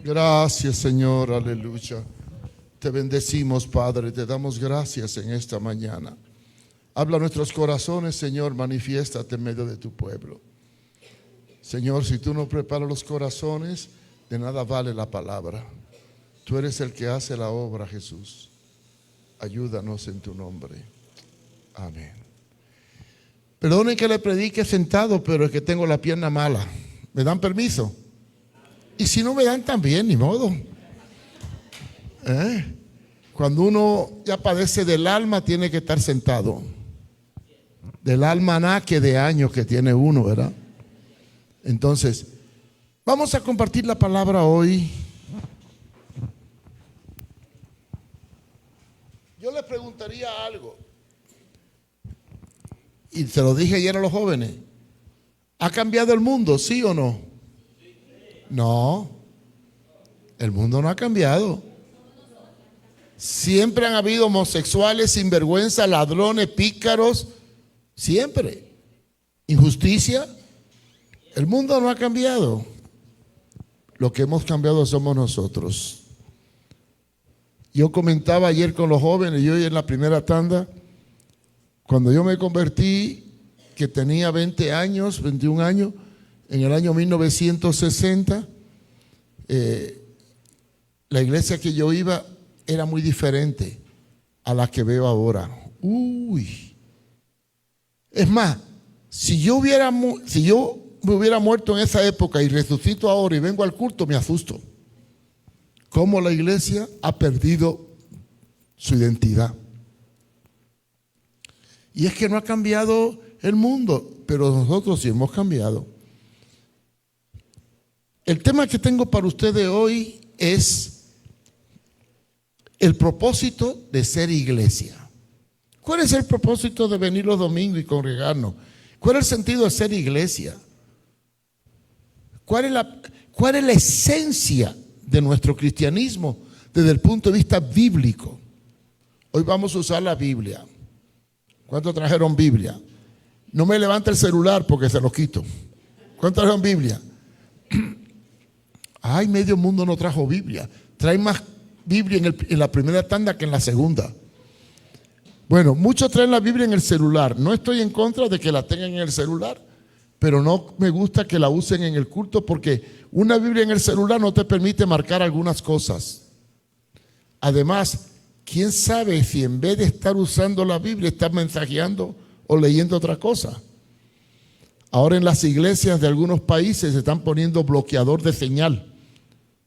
Gracias, Señor, aleluya. Te bendecimos, Padre, te damos gracias en esta mañana. Habla a nuestros corazones, Señor, manifiéstate en medio de tu pueblo. Señor, si tú no preparas los corazones, de nada vale la palabra. Tú eres el que hace la obra, Jesús. Ayúdanos en tu nombre. Amén. Perdonen que le predique sentado, pero es que tengo la pierna mala. ¿Me dan permiso? Y si no me dan también, ni modo. Cuando uno ya padece del alma, tiene que estar sentado. Del almanaque de años que tiene uno, ¿verdad? Entonces, vamos a compartir la palabra hoy. Yo les preguntaría algo, y se lo dije ayer a los jóvenes. ¿Ha cambiado el mundo, sí o no? No, el mundo no ha cambiado. Siempre han habido homosexuales, sinvergüenza, ladrones, pícaros, siempre. Injusticia. El mundo no ha cambiado. Lo que hemos cambiado somos nosotros. Yo comentaba ayer con los jóvenes, yo en la primera tanda, cuando yo me convertí, que tenía 20 años, 21 años, en el año 1960, la iglesia que yo iba era muy diferente a la que veo ahora. Es más, si yo me hubiera muerto en esa época y resucito ahora y vengo al culto, me asusto. Cómo la iglesia ha perdido su identidad. Y es que no ha cambiado el mundo, pero nosotros sí hemos cambiado. El tema que tengo para ustedes hoy es el propósito de ser iglesia. ¿Cuál es el propósito de venir los domingos y congregarnos? ¿Cuál es el sentido de ser iglesia? ¿Cuál es la esencia de nuestro cristianismo desde el punto de vista bíblico? Hoy vamos a usar la Biblia. ¿Cuántos trajeron Biblia? No me levante el celular porque se lo quito. ¿Cuántos trajeron Biblia? Ay, medio mundo no trajo Biblia. Trae más Biblia en la primera tanda que en la segunda. Bueno, muchos traen la Biblia en el celular. No estoy en contra de que la tengan en el celular, pero no me gusta que la usen en el culto porque una Biblia en el celular no te permite marcar algunas cosas. Además, ¿quién sabe si en vez de estar usando la Biblia estás mensajeando o leyendo otra cosa? Ahora en las iglesias de algunos países se están poniendo bloqueador de señal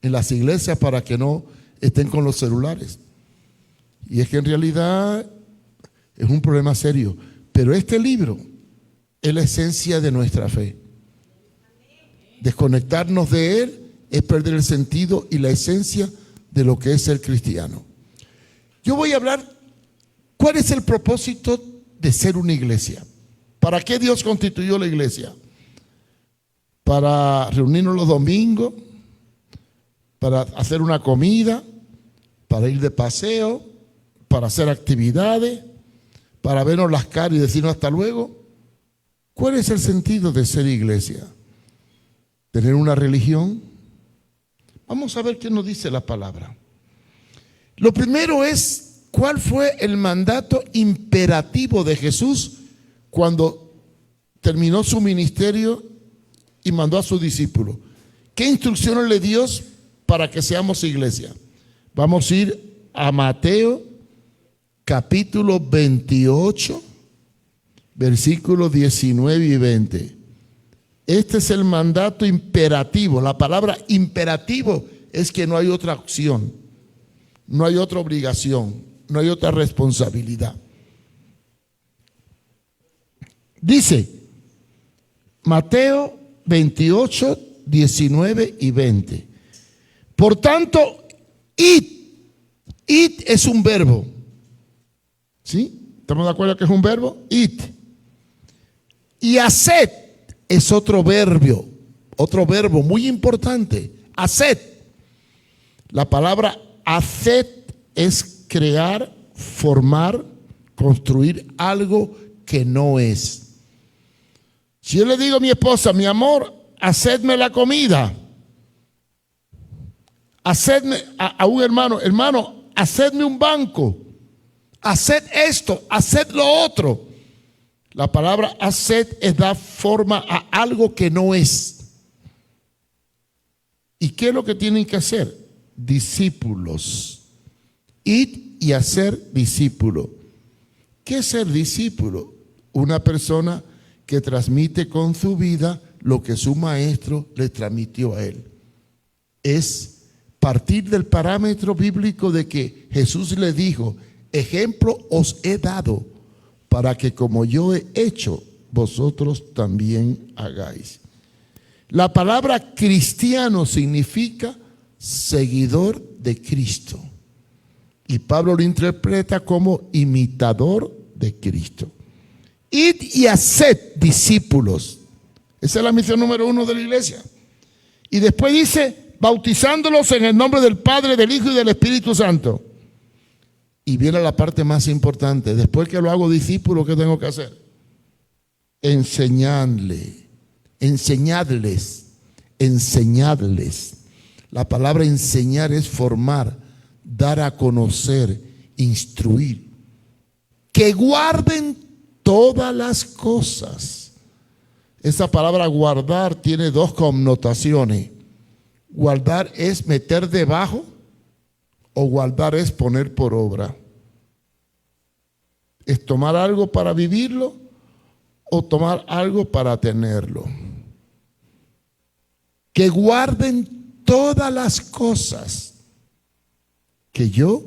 en las iglesias para que no estén con los celulares. Y es que en realidad es un problema serio. Pero este libro es la esencia de nuestra fe. Desconectarnos de él es perder el sentido y la esencia de lo que es ser cristiano. Yo voy a hablar, ¿cuál es el propósito de ser una iglesia? ¿Para qué Dios constituyó la iglesia? ¿Para reunirnos los domingos? ¿Para hacer una comida? ¿Para ir de paseo? ¿Para hacer actividades? ¿Para vernos las caras y decirnos hasta luego? ¿Cuál es el sentido de ser iglesia? ¿Tener una religión? Vamos a ver qué nos dice la palabra. Lo primero es, ¿cuál fue el mandato imperativo de Jesús cuando terminó su ministerio y mandó a sus discípulos? ¿Qué instrucciones le dio para que seamos iglesia? Vamos a ir a Mateo capítulo 28, versículos 19 y 20. Este es el mandato imperativo. La palabra imperativo es que no hay otra opción, no hay otra obligación, no hay otra responsabilidad. Dice Mateo 28, 19 y 20. Por tanto, id es un verbo. ¿Sí? ¿Estamos de acuerdo que es un verbo? Id. Y haced es otro verbo muy importante. Haced. La palabra haced es crear, formar, construir algo que no es. Si yo le digo a mi esposa, mi amor, hacedme la comida, hacedme a un hermano, hermano, hacedme un banco, haced esto, haced lo otro. La palabra haced es dar forma a algo que no es. ¿Y qué es lo que tienen que hacer? Discípulos. Id y hacer discípulo. ¿Qué es ser discípulo? Una persona que transmite con su vida lo que su maestro le transmitió a él. Es partir del parámetro bíblico de que Jesús le dijo: ejemplo os he dado para que como yo he hecho, vosotros también hagáis. La palabra cristiano significa seguidor de Cristo. Y Pablo lo interpreta como imitador de Cristo. Id y haced discípulos. Esa es la misión número 1 de la iglesia. Y después dice, bautizándolos en el nombre del Padre, del Hijo y del Espíritu Santo. Y viene la parte más importante. Después que lo hago discípulo, ¿qué tengo que hacer? Enseñarles. La palabra enseñar es formar, dar a conocer, instruir. Que guarden todas las cosas. Esa palabra guardar tiene dos connotaciones. Guardar es meter debajo o guardar es poner por obra. Es tomar algo para vivirlo o tomar algo para tenerlo. Que guarden todas las cosas que yo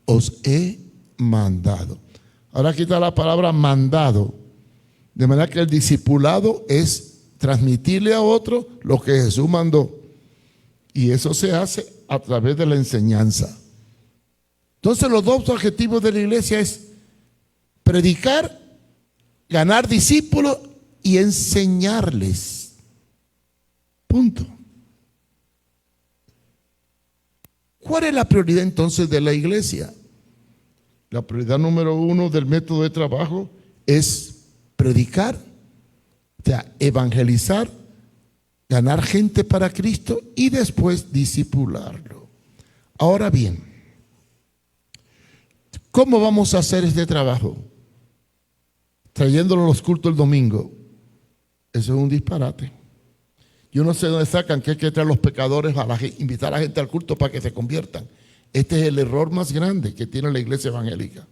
os he mandado. Ahora quita la palabra mandado. De manera que el discipulado es transmitirle a otro lo que Jesús mandó. Y eso se hace a través de la enseñanza. Entonces los dos objetivos de la iglesia es predicar, ganar discípulos y enseñarles. Punto. ¿Cuál es la prioridad entonces de la iglesia? La prioridad número 1 del método de trabajo es predicar, o sea, evangelizar, ganar gente para Cristo y después discipularlo. Ahora bien, ¿cómo vamos a hacer este trabajo? Trayéndolo a los cultos el domingo. Eso es un disparate. Yo no sé dónde sacan que hay que traer a los pecadores, invitar a la gente al culto para que se conviertan. Este es el error más grande que tiene la iglesia evangélica.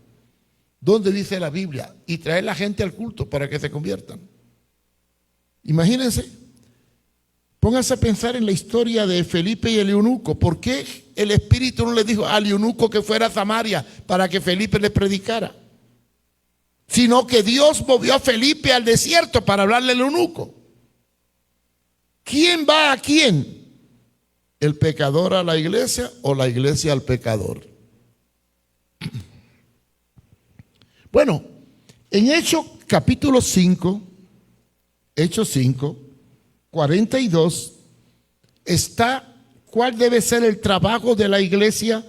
¿Dónde dice la Biblia? Y traer a la gente al culto para que se conviertan. Imagínense, pónganse a pensar en la historia de Felipe y el eunuco. ¿Por qué el Espíritu no le dijo al eunuco que fuera a Samaria para que Felipe le predicara? Sino que Dios movió a Felipe al desierto para hablarle al eunuco. ¿Quién va a quién? ¿El pecador a la iglesia o la iglesia al pecador? Bueno, en Hechos capítulo 5, Hechos 5, 42, está cuál debe ser el trabajo de la iglesia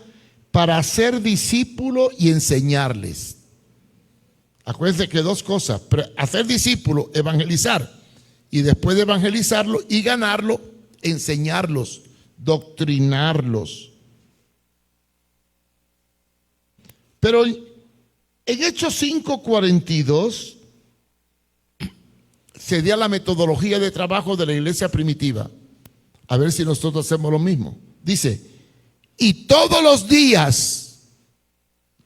para hacer discípulos y enseñarles. Acuérdense que dos cosas: hacer discípulos, evangelizar, y después de evangelizarlo y ganarlo, enseñarlos, doctrinarlos. Pero en Hechos 5:42 se dio la metodología de trabajo de la iglesia primitiva. A ver si nosotros hacemos lo mismo. Dice, y todos los días,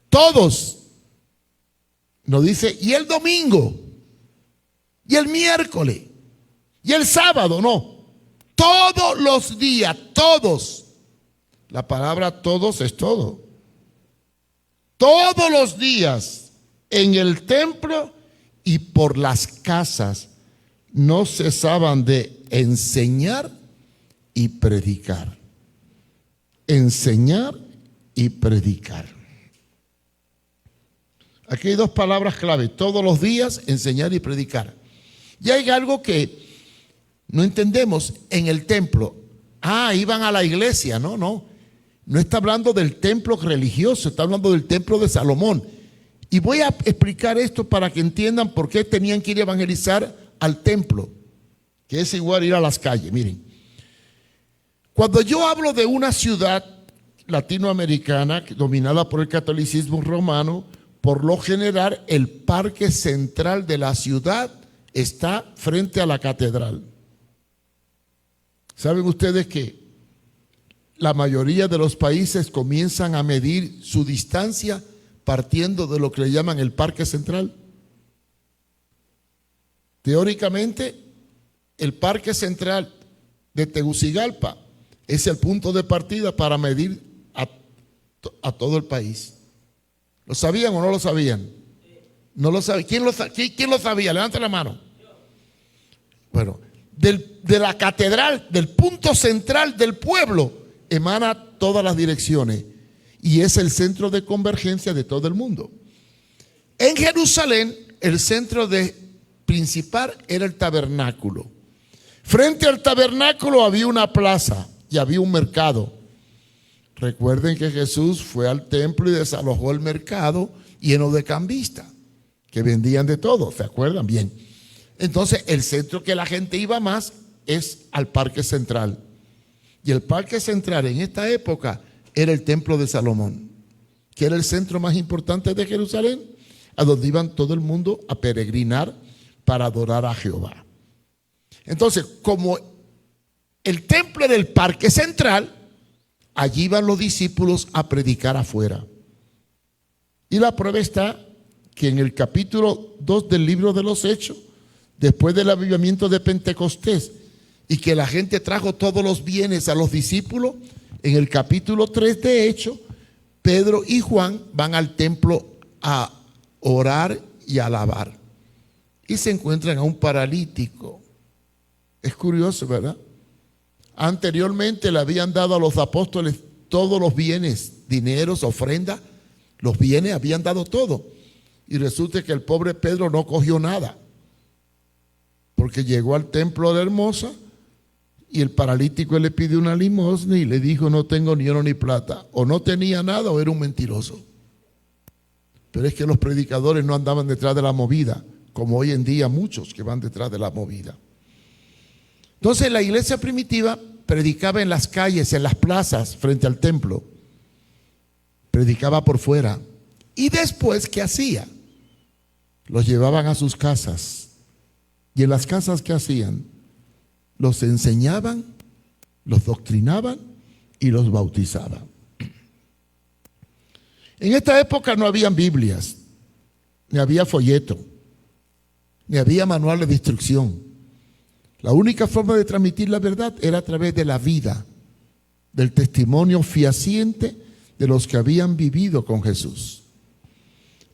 todos, nos dice, y el domingo, y el miércoles, y el sábado, no. Todos los días, todos. La palabra todos es todo. Todos los días en el templo y por las casas no cesaban de enseñar y predicar. Enseñar y predicar. Aquí hay dos palabras clave: todos los días, enseñar y predicar. Y hay algo que no entendemos en el templo. Iban a la iglesia. No está hablando del templo religioso, está hablando del templo de Salomón. Y voy a explicar esto para que entiendan por qué tenían que ir a evangelizar al templo, que es igual ir a las calles. Miren, cuando yo hablo de una ciudad, latinoamericana, dominada por el catolicismo romano, por lo general el parque central de la ciudad está frente a la catedral. ¿Saben ustedes que la mayoría de los países comienzan a medir su distancia partiendo de lo que le llaman el parque central? Teóricamente, el parque central de Tegucigalpa es el punto de partida para medir a todo el país. ¿Lo sabían o no lo sabían? No lo sabían. ¿Quién lo sabía? Levante la mano. Bueno, de la catedral, del punto central del pueblo, emana todas las direcciones y es el centro de convergencia de todo el mundo. En Jerusalén, el centro principal era el tabernáculo. Frente al tabernáculo había una plaza y había un mercado. Recuerden que Jesús fue al templo y desalojó el mercado lleno de cambistas que vendían de todo, ¿se acuerdan? Bien. Entonces, el centro que la gente iba más es al parque central. Y el parque central en esta época era el templo de Salomón, que era el centro más importante de Jerusalén, a donde iban todo el mundo a peregrinar para adorar a Jehová. Entonces, como el templo era el parque central, allí iban los discípulos a predicar afuera. Y la prueba está que en el capítulo 2 del libro de los Hechos, después del avivamiento de Pentecostés, y que la gente trajo todos los bienes a los discípulos, en el capítulo 3 de Hechos, Pedro y Juan van al templo a orar y a alabar. Y se encuentran a un paralítico. Es curioso, ¿verdad? Anteriormente le habían dado a los apóstoles todos los bienes, dineros, ofrendas, los bienes, habían dado todo. Y resulta que el pobre Pedro no cogió nada, porque llegó al templo de Hermosa y el paralítico le pidió una limosna y le dijo: no tengo ni oro ni plata. O no tenía nada o era un mentiroso. Pero es que los predicadores no andaban detrás de la movida, como hoy en día muchos que van detrás de la movida. Entonces la iglesia primitiva predicaba en las calles, en las plazas, frente al templo. Predicaba por fuera. Y después, ¿qué hacía? Los llevaban a sus casas. Y en las casas, ¿qué hacían? Los enseñaban, los doctrinaban y los bautizaban. En esta época no habían Biblias, ni había folleto, ni había manual de instrucción. La única forma de transmitir la verdad era a través de la vida, del testimonio fehaciente de los que habían vivido con Jesús.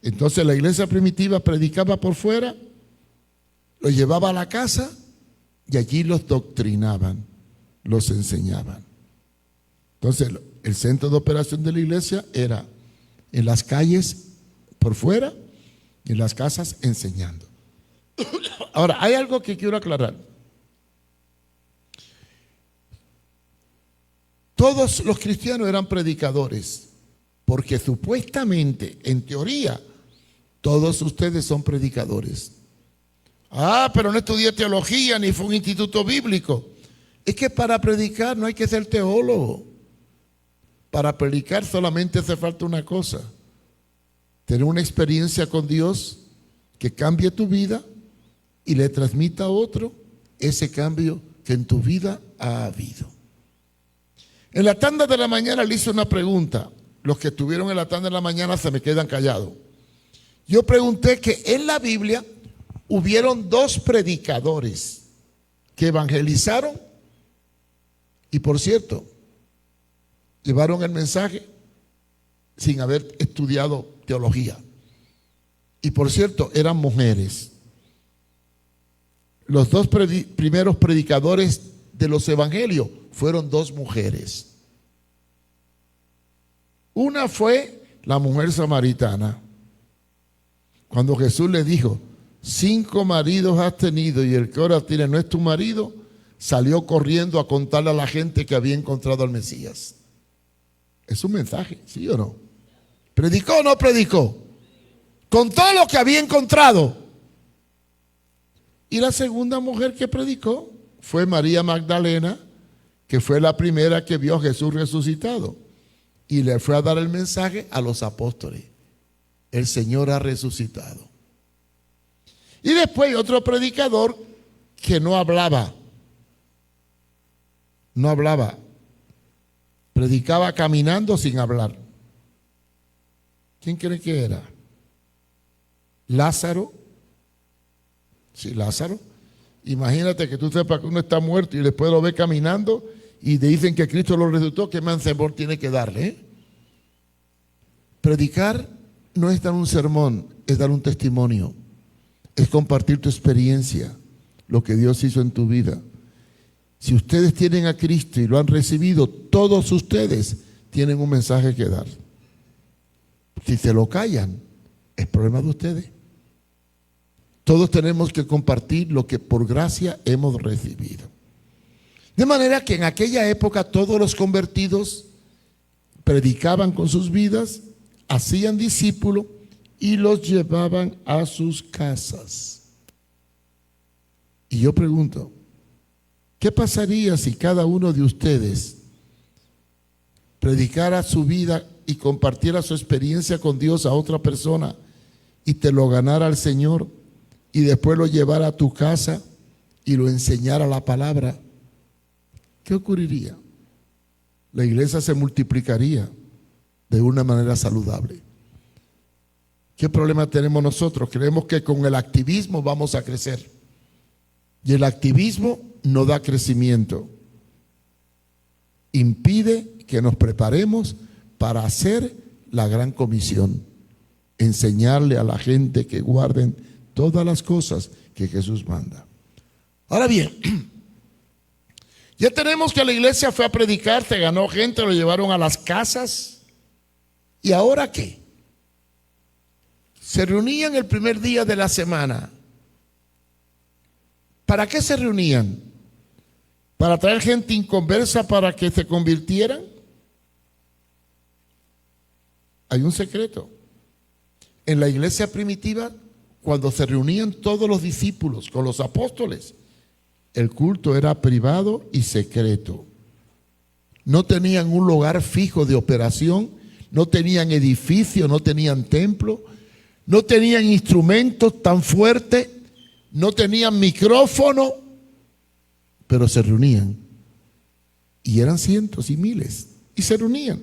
Entonces la iglesia primitiva predicaba por fuera, los llevaba a la casa y allí los doctrinaban, los enseñaban. Entonces el centro de operación de la iglesia era en las calles por fuera y en las casas enseñando. Ahora, hay algo que quiero aclarar. Todos los cristianos eran predicadores, porque supuestamente, en teoría, todos ustedes son predicadores. Ah, pero no estudié teología ni fue un instituto bíblico. Es que para predicar no hay que ser teólogo. Para predicar solamente hace falta una cosa: tener una experiencia con Dios que cambie tu vida y le transmita a otro ese cambio que en tu vida ha habido. En la tanda de la mañana le hice una pregunta. Los que estuvieron en la tanda de la mañana se me quedan callados. Yo pregunté que en la Biblia hubieron 2 predicadores que evangelizaron y, por cierto, llevaron el mensaje sin haber estudiado teología. Y por cierto, eran mujeres. Los 2 primeros predicadores de los evangelios fueron 2 mujeres. Una fue la mujer samaritana. Cuando Jesús le dijo: 5 maridos has tenido y el que ahora tiene no es tu marido, salió corriendo a contarle a la gente que había encontrado al Mesías. Es un mensaje, ¿sí o no? ¿Predicó o no predicó? Contó lo que había encontrado. Y la segunda mujer que predicó fue María Magdalena, que fue la primera que vio a Jesús resucitado. y le fue a dar el mensaje a los apóstoles. El Señor ha resucitado. Y después otro predicador que no hablaba. No hablaba. Predicaba caminando sin hablar. ¿Quién cree que era? Lázaro. Sí, Lázaro. Imagínate que tú sepas que uno está muerto y después lo ve caminando y te dicen que Cristo lo resucitó. ¿Qué más temor tiene que darle? Predicar no es dar un sermón, es dar un testimonio. Es compartir tu experiencia, lo que Dios hizo en tu vida. Si ustedes tienen a Cristo y lo han recibido, todos ustedes tienen un mensaje que dar. Si se lo callan, es problema de ustedes. Todos tenemos que compartir lo que por gracia hemos recibido. De manera que en aquella época todos los convertidos predicaban con sus vidas, hacían discípulos y los llevaban a sus casas. Y yo pregunto, ¿qué pasaría si cada uno de ustedes predicara su vida y compartiera su experiencia con Dios a otra persona y te lo ganara al Señor y después lo llevara a tu casa y lo enseñara la palabra? ¿Qué ocurriría? La iglesia se multiplicaría de una manera saludable. ¿Qué problema tenemos nosotros? Creemos que con el activismo vamos a crecer. Y el activismo no da crecimiento. Impide que nos preparemos para hacer la gran comisión. Enseñarle a la gente que guarden todas las cosas que Jesús manda. Ahora bien, ya tenemos que la iglesia fue a predicar, se ganó gente, lo llevaron a las casas. ¿Y ahora qué? Se reunían el primer día de la semana. ¿Para qué se reunían? ¿Para traer gente inconversa para que se convirtieran? Hay un secreto. En la iglesia primitiva, cuando se reunían todos los discípulos con los apóstoles, el culto era privado y secreto. No tenían un lugar fijo de operación, no tenían edificio, no tenían templo, no tenían instrumentos tan fuertes, no tenían micrófono, pero se reunían. Y eran cientos y miles, y se reunían.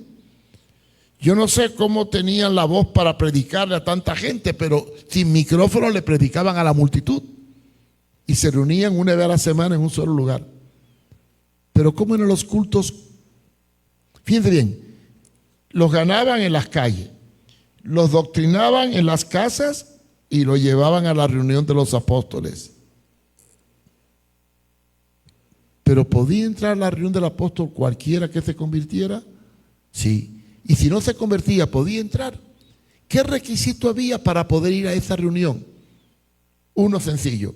Yo no sé cómo tenían la voz para predicarle a tanta gente, pero sin micrófono le predicaban a la multitud. Y se reunían una vez a la semana en un solo lugar. Pero ¿cómo eran los cultos? Fíjense bien, los ganaban en las calles, los doctrinaban en las casas y los llevaban a la reunión de los apóstoles. Pero ¿podía entrar a la reunión del apóstol cualquiera que se convirtiera? Sí. Y si no se convertía, ¿podía entrar? ¿Qué requisito había para poder ir a esa reunión? Uno sencillo: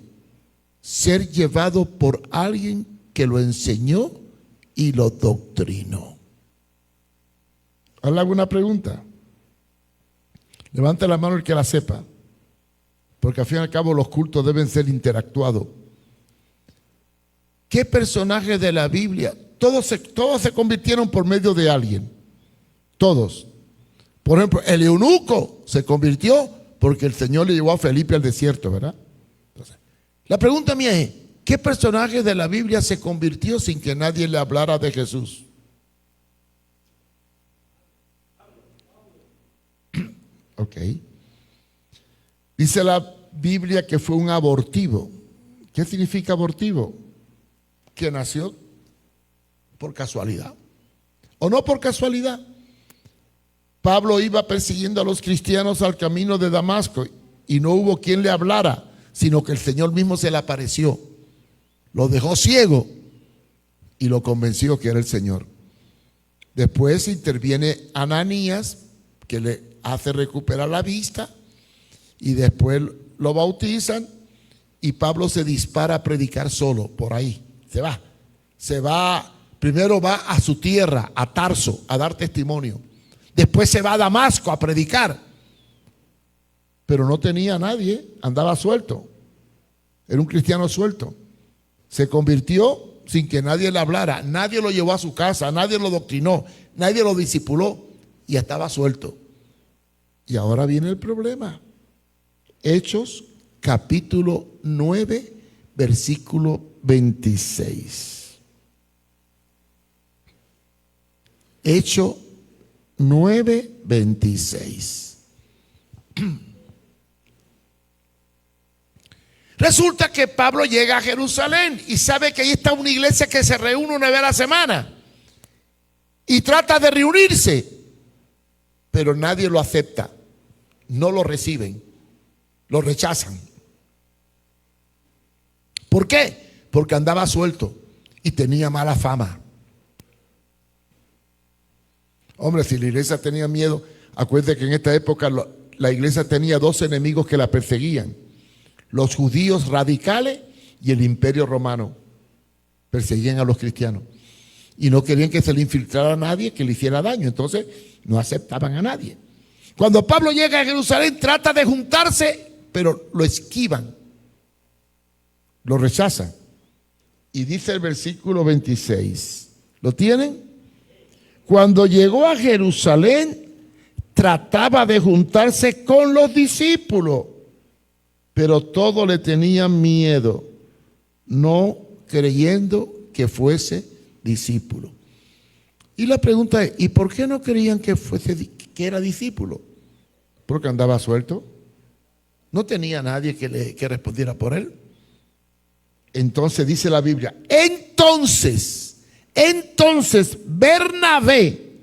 ser llevado por alguien que lo enseñó y lo doctrinó. ¿Hazle alguna pregunta? Levante la mano el que la sepa, porque al fin y al cabo los cultos deben ser interactuados. ¿Qué personajes de la Biblia? Todos se convirtieron por medio de alguien. Todos. Por ejemplo, el eunuco se convirtió porque el Señor le llevó a Felipe al desierto, ¿verdad? Entonces, la pregunta mía es, ¿qué personaje de la Biblia se convirtió sin que nadie le hablara de Jesús? Ok. Dice la Biblia que fue un abortivo. ¿Qué significa abortivo? Que nació por casualidad. ¿O no por casualidad? Pablo iba persiguiendo a los cristianos al camino de Damasco y no hubo quien le hablara, sino que el Señor mismo se le apareció. Lo dejó ciego y lo convenció que era el Señor. Después interviene Ananías, que le hace recuperar la vista, y después lo bautizan y Pablo se dispara a predicar solo por ahí. Se va, primero va a su tierra, a Tarso, a dar testimonio. Después se va a Damasco a predicar. Pero no tenía a nadie, andaba suelto. Era un cristiano suelto. Se convirtió sin que nadie le hablara. Nadie lo llevó a su casa, nadie lo doctrinó, nadie lo discipuló. y estaba suelto. Y ahora viene el problema. Hechos capítulo 9, versículo 26. Hechos 9, 26. Resulta que Pablo llega a Jerusalén y sabe que ahí está una iglesia que se reúne una vez a la semana y trata de reunirse, pero nadie lo acepta, no lo reciben, lo rechazan. ¿Por qué? Porque andaba suelto y tenía mala fama. Hombre, si la iglesia tenía miedo, acuérdate que en esta época la iglesia tenía dos enemigos que la perseguían: los judíos radicales y el imperio romano. Perseguían a los cristianos y no querían que se le infiltrara a nadie que le hiciera daño, entonces no aceptaban a nadie. Cuando Pablo llega a Jerusalén, trata de juntarse, pero lo esquivan, lo rechazan. Y dice el versículo 26, ¿lo tienen? Cuando llegó a Jerusalén, trataba de juntarse con los discípulos, pero todos le tenían miedo, no creyendo que fuese discípulo. Y la pregunta es, ¿y por qué no creían que era discípulo? Porque andaba suelto, no tenía nadie que respondiera por él. Entonces dice la Biblia, entonces Bernabé,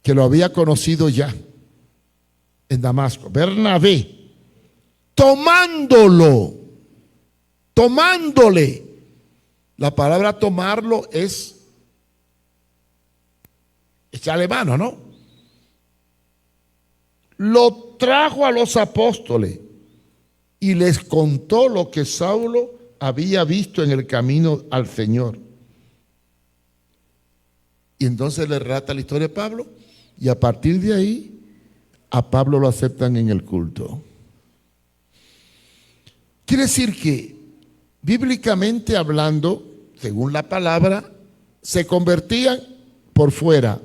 que lo había conocido ya en Damasco, Bernabé, tomándole, la palabra tomarlo es echarle mano, ¿no? Lo trajo a los apóstoles y les contó lo que Saulo había visto en el camino al Señor. Y entonces le relata la historia de Pablo, y a partir de ahí a Pablo lo aceptan en el culto. Quiere decir que, bíblicamente hablando, según la palabra, se convertían por fuera,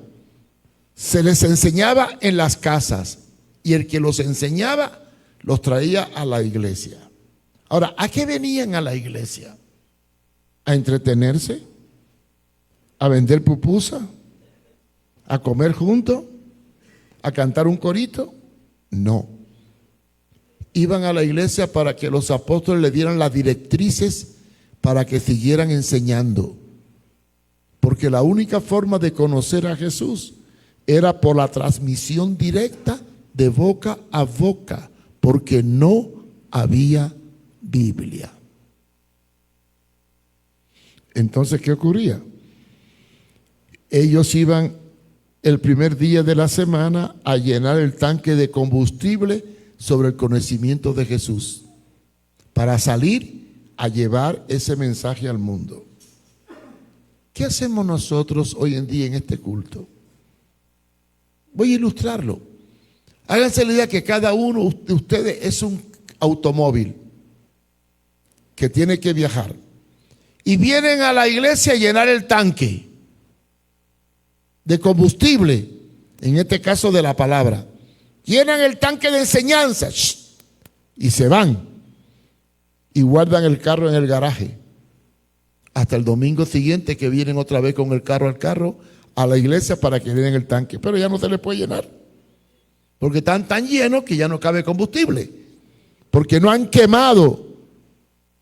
se les enseñaba en las casas, y el que los enseñaba los traía a la iglesia. Ahora, ¿a qué venían a la iglesia? ¿A entretenerse? ¿A vender pupusa? ¿A comer juntos? ¿A cantar un corito? No. Iban a la iglesia para que los apóstoles le dieran las directrices para que siguieran enseñando. Porque la única forma de conocer a Jesús era por la transmisión directa de boca a boca, porque no había Biblia. Entonces, ¿qué ocurría? Ellos iban el primer día de la semana a llenar el tanque de combustible sobre el conocimiento de Jesús, para salir a llevar ese mensaje al mundo. ¿Qué hacemos nosotros hoy en día en este culto? Voy a ilustrarlo. Háganse la idea que cada uno de ustedes es un automóvil que tiene que viajar, y vienen a la iglesia a llenar el tanque de combustible, en este caso de la palabra. Llenan el tanque de enseñanza y se van y guardan el carro en el garaje hasta el domingo siguiente, que vienen otra vez con el carro a la iglesia para que llenen el tanque, pero ya no se les puede llenar porque están tan llenos que ya no cabe combustible, porque no han quemado,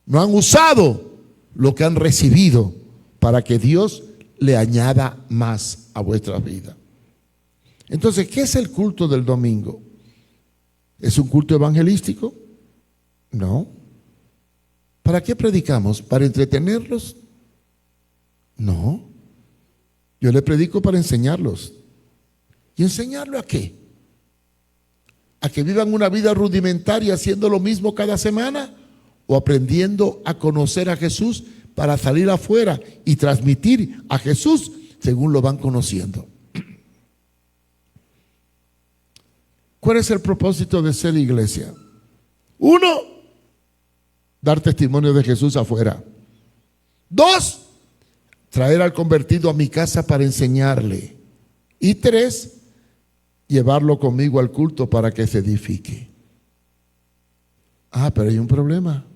no han usado lo que han recibido para que Dios le añada más a vuestras vidas. Entonces, ¿qué es el culto del domingo? ¿Es un culto evangelístico? No. ¿Para qué predicamos? ¿Para entretenerlos? No. Yo le predico para enseñarlos. ¿Y enseñarlo a qué? ¿A que vivan una vida rudimentaria haciendo lo mismo cada semana? ¿O aprendiendo a conocer a Jesús para salir afuera y transmitir a Jesús según lo van conociendo? ¿Cuál es el propósito de ser iglesia? 1, dar testimonio de Jesús afuera. 2, traer al convertido a mi casa para enseñarle. Y 3, llevarlo conmigo al culto para que se edifique. Pero hay un problema.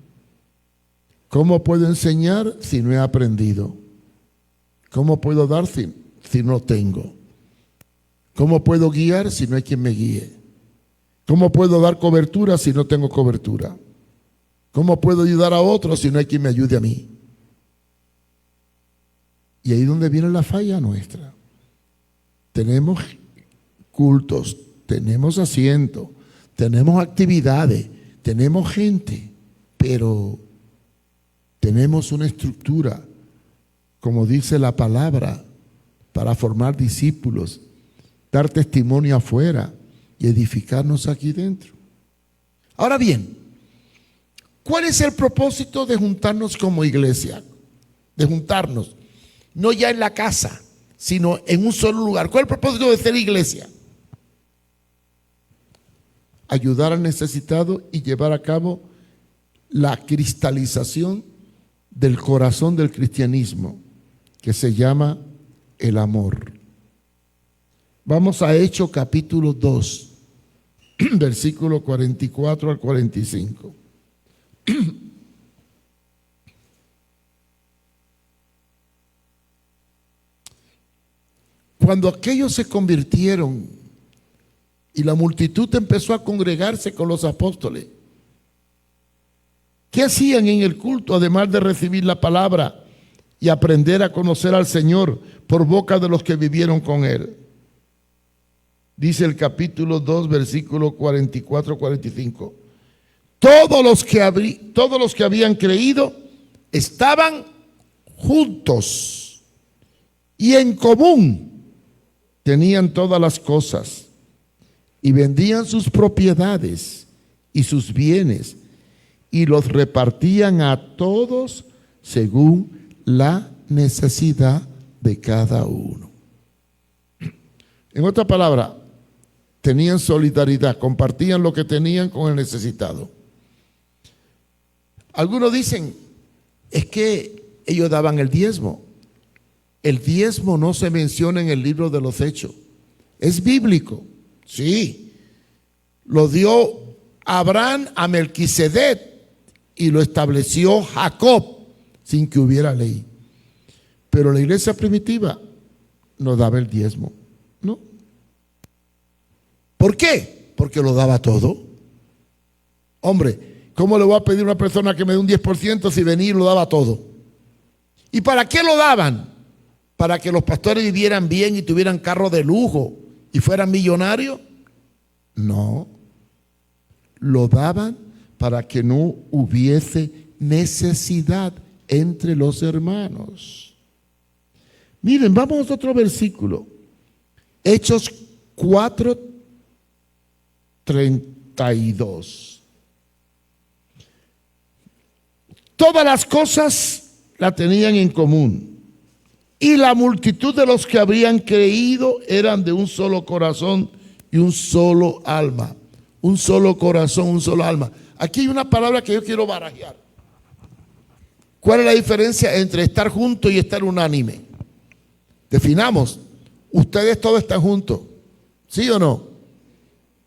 ¿Cómo puedo enseñar si no he aprendido? ¿Cómo puedo dar si no tengo? ¿Cómo puedo guiar si no hay quien me guíe? ¿Cómo puedo dar cobertura si no tengo cobertura? ¿Cómo puedo ayudar a otros si no hay quien me ayude a mí? Y ahí es donde viene la falla nuestra. Tenemos cultos, tenemos asientos, tenemos actividades, tenemos gente, pero tenemos una estructura, como dice la palabra, para formar discípulos, dar testimonio afuera y edificarnos aquí dentro. Ahora bien, ¿cuál es el propósito de juntarnos como iglesia? De juntarnos, no ya en la casa, sino en un solo lugar. ¿Cuál es el propósito de ser iglesia? Ayudar al necesitado y llevar a cabo la cristalización del corazón del cristianismo, que se llama el amor. Vamos a Hechos capítulo 2, versículo 44 al 45. Cuando aquellos se convirtieron y la multitud empezó a congregarse con los apóstoles, ¿qué hacían en el culto además de recibir la palabra y aprender a conocer al Señor por boca de los que vivieron con Él? Dice el capítulo 2, versículo 44-45. Todos los que habían creído estaban juntos y en común tenían todas las cosas y vendían sus propiedades y sus bienes y los repartían a todos según la necesidad de cada uno. En otra palabra, tenían solidaridad, compartían lo que tenían con el necesitado. Algunos dicen, es que ellos daban el diezmo. El diezmo no se menciona en el libro de los Hechos. Es bíblico, sí. Lo dio Abraham a Melquisedec y lo estableció Jacob sin que hubiera ley. Pero la iglesia primitiva no daba el diezmo, ¿no? ¿Por qué? Porque lo daba todo. Hombre, ¿cómo le voy a pedir a una persona que me dé un 10% si venía y lo daba todo? ¿Y para qué lo daban? ¿Para que los pastores vivieran bien y tuvieran carros de lujo y fueran millonarios? No. Lo daban para que no hubiese necesidad entre los hermanos. Miren, vamos a otro versículo. Hechos 4:32. Todas las cosas la tenían en común. Y la multitud de los que habían creído eran de un solo corazón y un solo alma. Un solo corazón, un solo alma. Aquí hay una palabra que yo quiero barajear. ¿Cuál es la diferencia entre estar juntos y estar unánime? Definamos. Ustedes todos están juntos. ¿Sí o no?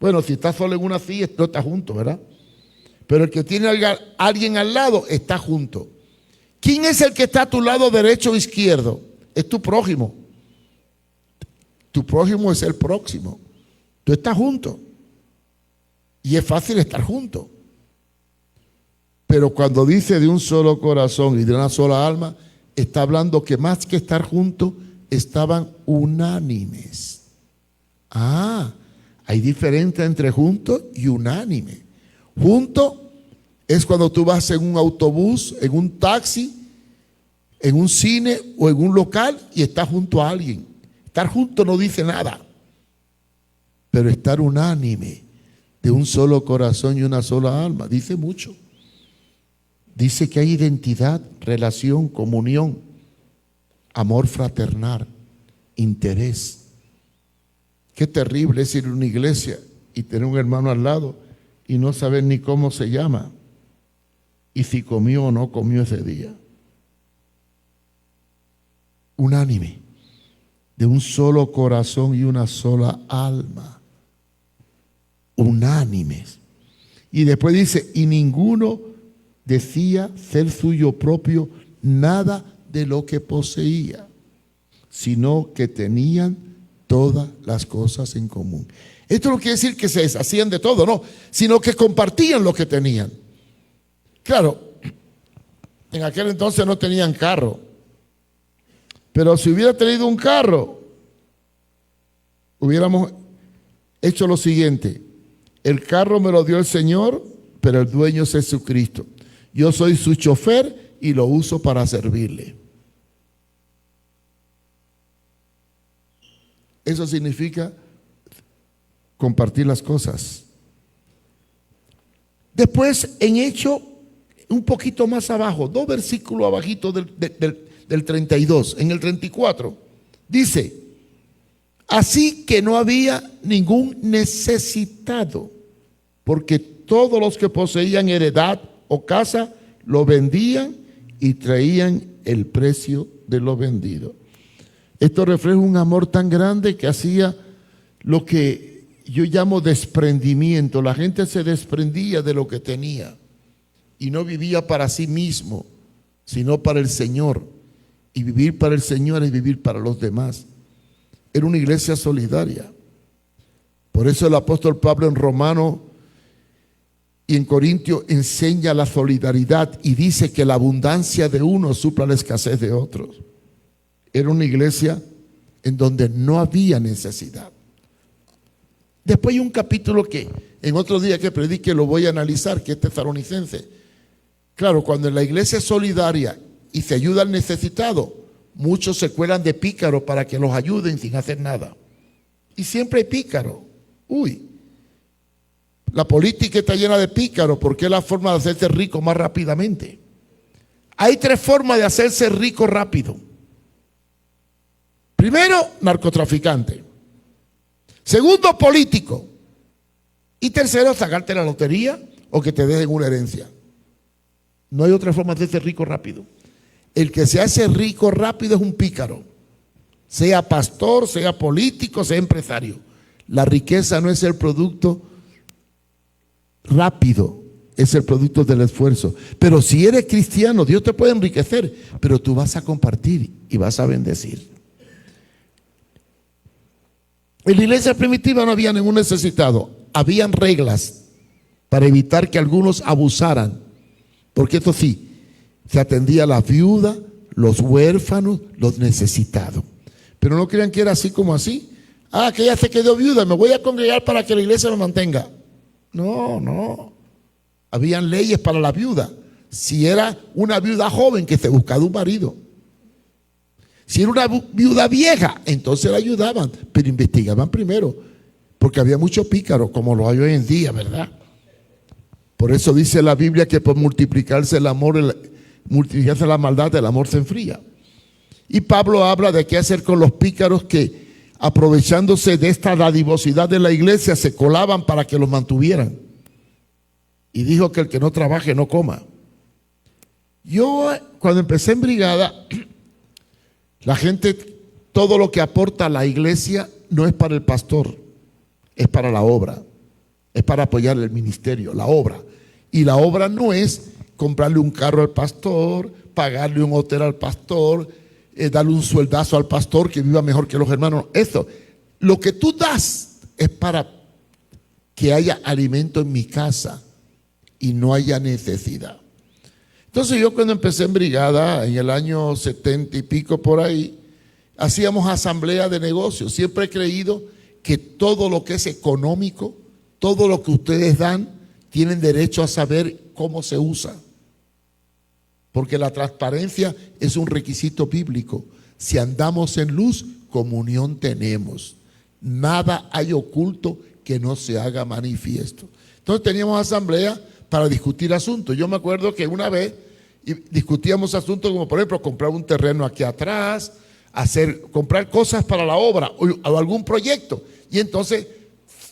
Bueno, si está solo en una silla, no está junto, ¿verdad? Pero el que tiene a alguien al lado está junto. ¿Quién es el que está a tu lado derecho o izquierdo? Es tu prójimo. Tu prójimo es el próximo. Tú estás junto. Y es fácil estar junto. Pero cuando dice de un solo corazón y de una sola alma, está hablando que más que estar juntos, estaban unánimes. Hay diferencia entre juntos y unánime. Junto es cuando tú vas en un autobús, en un taxi, en un cine o en un local y estás junto a alguien. Estar junto no dice nada. Pero estar unánime, de un solo corazón y una sola alma, dice mucho. Dice que hay identidad, relación, comunión, amor fraternal, interés. Qué terrible es ir a una iglesia y tener un hermano al lado y no saber ni cómo se llama y si comió o no comió ese día. Unánime, de un solo corazón y una sola alma. unánimes. Y después dice, y ninguno decía ser suyo propio nada de lo que poseía, sino que tenían todas las cosas en común. Esto no quiere decir que se deshacían de todo, no, sino que compartían lo que tenían. Claro, en aquel entonces no tenían carro, pero si hubiera tenido un carro, hubiéramos hecho lo siguiente: el carro me lo dio el Señor, pero el dueño es Jesucristo. Yo soy su chofer y lo uso para servirle. Eso significa compartir las cosas. Después, en Hecho, un poquito más abajo, 2 versículos abajito del 32, en el 34, dice: así que no había ningún necesitado, porque todos los que poseían heredad o casa lo vendían y traían el precio de lo vendido. Esto refleja un amor tan grande que hacía lo que yo llamo desprendimiento. La gente se desprendía de lo que tenía y no vivía para sí mismo, sino para el Señor. Y vivir para el Señor es vivir para los demás. Era una iglesia solidaria. Por eso el apóstol Pablo en Romano y en Corintio enseña la solidaridad y dice que la abundancia de unos supla la escasez de otros. Era una iglesia en donde no había necesidad. Después hay un capítulo que en otro día que predique lo voy a analizar, que es Tesalonicense. Claro, cuando en la iglesia es solidaria y se ayuda al necesitado, muchos se cuelan de pícaro para que los ayuden sin hacer nada. Y siempre hay pícaro. La política está llena de pícaros porque es la forma de hacerse rico más rápidamente. Hay 3 formas de hacerse rico rápido. Primero, narcotraficante. Segundo, político. Y tercero, sacarte la lotería o que te dejen una herencia. No hay otra forma de hacerse rico rápido. El que se hace rico rápido es un pícaro. Sea pastor, sea político, sea empresario. La riqueza no es el producto rápido, es el producto del esfuerzo. Pero si eres cristiano, Dios te puede enriquecer, pero tú vas a compartir y vas a bendecir. En la iglesia primitiva no había ningún necesitado. Habían reglas para evitar que algunos abusaran. Porque esto sí, se atendía a las viudas, los huérfanos, los necesitados. Pero no crean que era así como así. Que ella se quedó viuda, me voy a congregar para que la iglesia me mantenga. No. Habían leyes para la viuda. Si era una viuda joven, que se buscaba un marido. Si era una viuda vieja, entonces la ayudaban, pero investigaban primero, porque había mucho pícaro, como lo hay hoy en día, ¿verdad? Por eso dice la Biblia que por multiplicarse el amor, multiplicarse la maldad, el amor se enfría. Y Pablo habla de qué hacer con los pícaros que, aprovechándose de esta dadivosidad de la iglesia, se colaban para que los mantuvieran. Y dijo que el que no trabaje no coma. Yo, cuando empecé en brigada, la gente, todo lo que aporta a la iglesia no es para el pastor, es para la obra, es para apoyar el ministerio, la obra. Y la obra no es comprarle un carro al pastor, pagarle un hotel al pastor, darle un sueldazo al pastor que viva mejor que los hermanos. Eso, lo que tú das es para que haya alimento en mi casa y no haya necesidad. Entonces yo cuando empecé en brigada, en el año 70 y pico por ahí, hacíamos asamblea de negocios. Siempre he creído que todo lo que es económico, todo lo que ustedes dan, tienen derecho a saber cómo se usa. Porque la transparencia es un requisito bíblico. Si andamos en luz, comunión tenemos. Nada hay oculto que no se haga manifiesto. Entonces teníamos asamblea para discutir asuntos. Yo me acuerdo que una vez discutíamos asuntos como, por ejemplo, comprar un terreno aquí atrás, comprar cosas para la obra o algún proyecto. Y entonces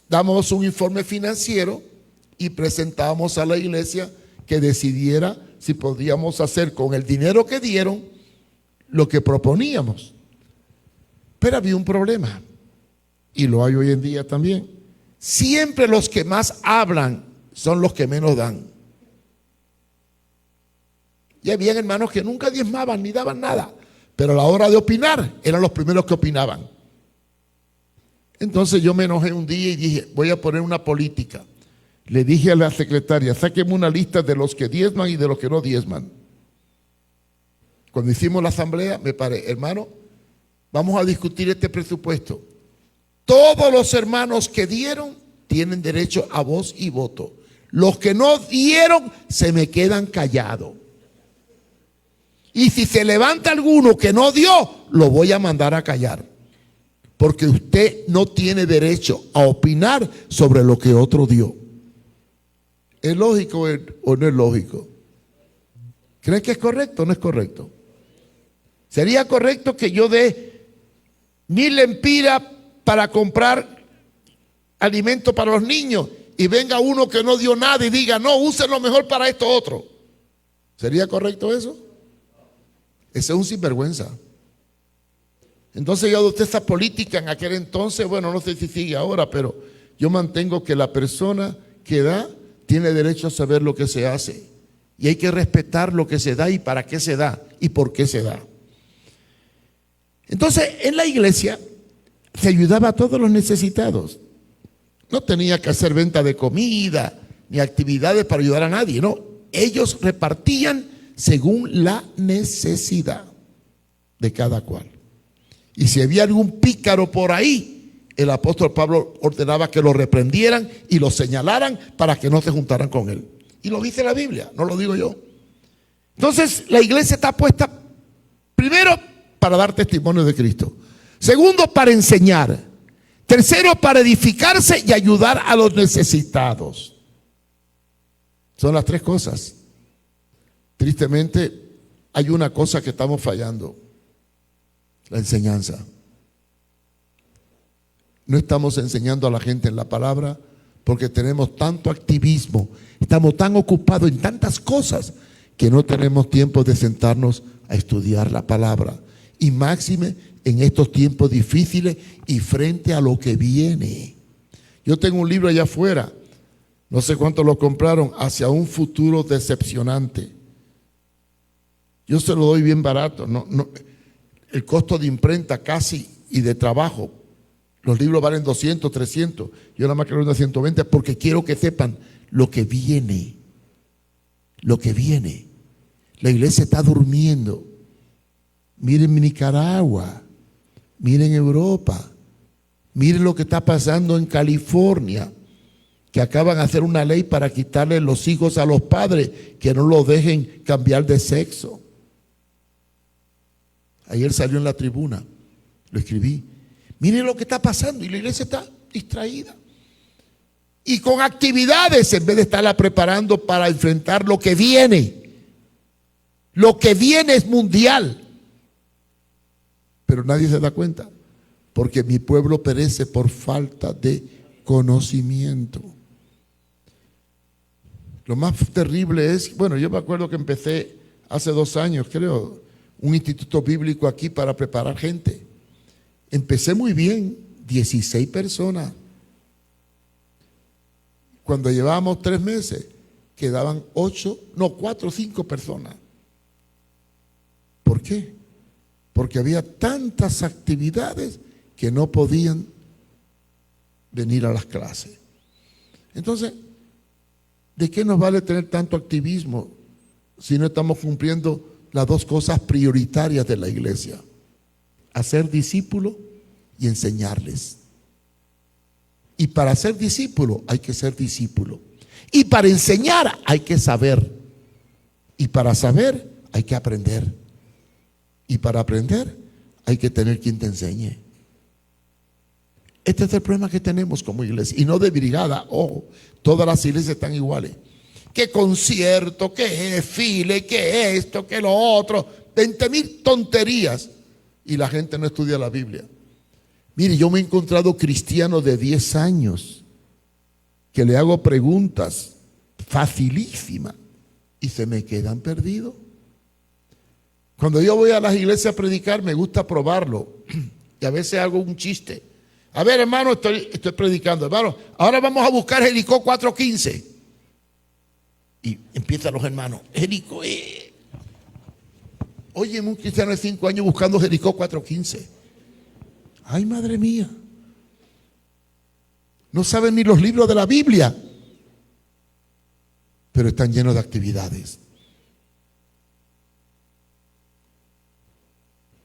damos un informe financiero y presentábamos a la iglesia que decidiera si podíamos hacer con el dinero que dieron lo que proponíamos. Pero había un problema, y lo hay hoy en día también. siempre los que más hablan son los que menos dan. Y había hermanos que nunca diezmaban ni daban nada, pero a la hora de opinar eran los primeros que opinaban. Entonces yo me enojé un día y dije, voy a poner una política. Le dije a la secretaria, sáqueme una lista de los que diezman y de los que no diezman. Cuando hicimos la asamblea, me paré, hermano, vamos a discutir este presupuesto. Todos los hermanos que dieron tienen derecho a voz y voto. Los que no dieron se me quedan callados. Y si se levanta alguno que no dio, lo voy a mandar a callar. Porque usted no tiene derecho a opinar sobre lo que otro dio. ¿Es lógico o no es lógico? ¿Creen que es correcto o no es correcto? ¿Sería correcto que yo dé 1,000 lempiras para comprar alimento para los niños y venga uno que no dio nada y diga, no, úsenlo mejor para esto otro? ¿Sería correcto eso? Ese es un sinvergüenza. Entonces yo adopté esa política en aquel entonces, bueno, no sé si sigue ahora, pero yo mantengo que la persona que da tiene derecho a saber lo que se hace. Y hay que respetar lo que se da y para qué se da y por qué se da. Entonces, en la iglesia se ayudaba a todos los necesitados. No tenía que hacer venta de comida ni actividades para ayudar a nadie, no. Ellos repartían según la necesidad de cada cual. Y si había algún pícaro por ahí, el apóstol Pablo ordenaba que lo reprendieran y lo señalaran para que no se juntaran con él. Y lo dice la Biblia, no lo digo yo. Entonces, la iglesia está puesta, primero, para dar testimonio de Cristo. Segundo, para enseñar. Tercero, para edificarse y ayudar a los necesitados. Son las tres cosas. Tristemente, hay una cosa que estamos fallando: la enseñanza. No estamos enseñando a la gente en la palabra porque tenemos tanto activismo, estamos tan ocupados en tantas cosas que no tenemos tiempo de sentarnos a estudiar la palabra. Y máxime en estos tiempos difíciles y frente a lo que viene. Yo tengo un libro allá afuera, no sé cuántos lo compraron, Hacia un futuro decepcionante. Yo se lo doy bien barato, el costo de imprenta casi y de trabajo. Los libros valen 200, 300. Yo nada más quiero una 120 porque quiero que sepan lo que viene. Lo que viene. La iglesia está durmiendo. Miren Nicaragua, miren Europa, miren lo que está pasando en California, que acaban de hacer una ley para quitarle los hijos a los padres, que no los dejen cambiar de sexo. Ayer salió en la tribuna, lo escribí. Miren lo que está pasando y la iglesia está distraída. Y con actividades en vez de estarla preparando para enfrentar lo que viene. Lo que viene es mundial. Pero nadie se da cuenta, porque mi pueblo perece por falta de conocimiento. Lo más terrible es, bueno, yo me acuerdo que empecé hace 2 años, creo, un instituto bíblico aquí para preparar gente. Empecé muy bien, 16 personas. Cuando llevábamos 3 meses, quedaban 4 o 5 personas. ¿Por qué? Porque había tantas actividades que no podían venir a las clases. Entonces, ¿de qué nos vale tener tanto activismo si no estamos cumpliendo las 2 cosas prioritarias de la iglesia? Hacer discípulos y enseñarles. Y para ser discípulo hay que ser discípulo. Y para enseñar hay que saber. Y para saber hay que aprender. Y para aprender hay que tener quien te enseñe. Este es el problema que tenemos como iglesia. Y no de brigada, ojo, todas las iglesias están iguales. ¿Qué concierto? ¿Qué desfile? ¿Qué esto? ¿Qué lo otro? 20,000 tonterías. Y la gente no estudia la Biblia. Mire, yo me he encontrado cristianos de 10 años que le hago preguntas facilísimas y se me quedan perdidos. Cuando yo voy a las iglesias a predicar, me gusta probarlo. Y a veces hago un chiste. A ver, hermano, estoy predicando. Hermano, ahora vamos a buscar Jericó 4:15. Y empiezan los hermanos. Jericó, Oye, un cristiano de 5 años buscando Jericó 4:15. Ay, madre mía. No saben ni los libros de la Biblia, pero están llenos de actividades.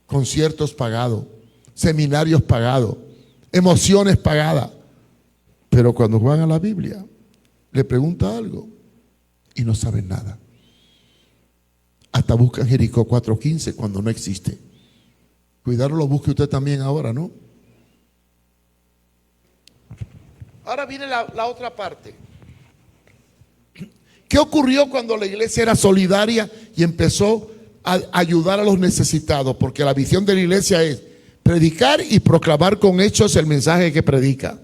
Conciertos pagados, seminarios pagados, emociones pagadas. Pero cuando van a la Biblia, le pregunta algo y no saben nada. Hasta buscan Jericó 4:15 cuando no existe. Cuidado, lo busque usted también ahora, ¿no? Ahora viene la otra parte. ¿Qué ocurrió cuando la iglesia era solidaria y empezó a ayudar a los necesitados? Porque la visión de la iglesia es predicar y proclamar con hechos el mensaje que predica.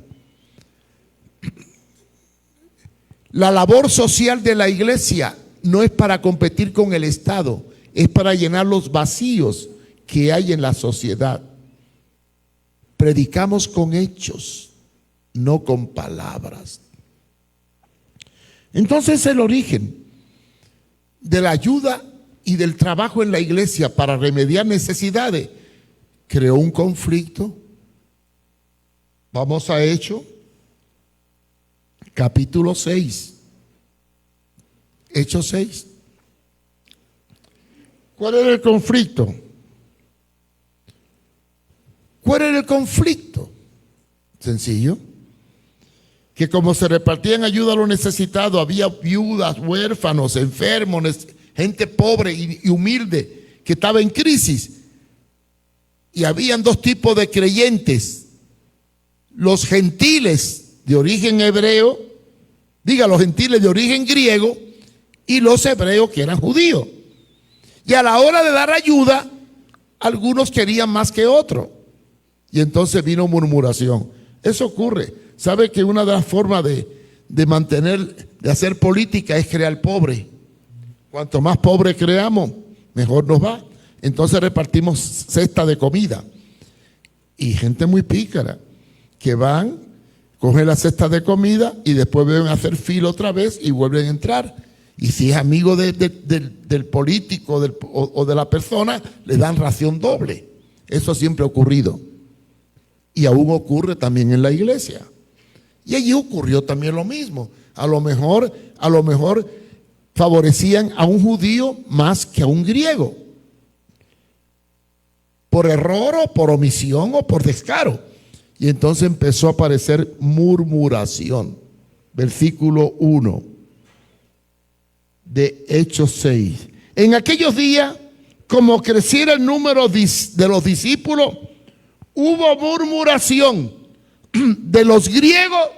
La labor social de la iglesia no es para competir con el Estado, es para llenar los vacíos que hay en la sociedad. Predicamos con hechos, no con palabras. Entonces el origen de la ayuda y del trabajo en la iglesia para remediar necesidades creó un conflicto. Vamos a Hechos, capítulo 6. Hechos 6. ¿Cuál era el conflicto? ¿Cuál era el conflicto? Sencillo. Que como se repartían ayuda a los necesitados, había viudas, huérfanos, enfermos, gente pobre y humilde que estaba en crisis. Y habían dos tipos de creyentes: los gentiles de origen hebreo, los gentiles de origen griego, y los hebreos que eran judíos. Y a la hora de dar ayuda, algunos querían más que otros. Y entonces vino murmuración. Eso ocurre. ¿Sabe que una de las formas de hacer política es crear pobre? Cuanto más pobre creamos, mejor nos va. Entonces repartimos cesta de comida. Y gente muy pícara que van, cogen la cesta de comida y después vuelven a hacer fila otra vez y vuelven a entrar. Y si es amigo del político o de la persona, le dan ración doble. Eso siempre ha ocurrido. Y aún ocurre también en la iglesia. Y allí ocurrió también lo mismo. A lo mejor favorecían a un judío más que a un griego. Por error o por omisión o por descaro. Y entonces empezó a aparecer murmuración. Versículo 1 de Hechos 6. En aquellos días, como creciera el número de los discípulos, hubo murmuración de los griegos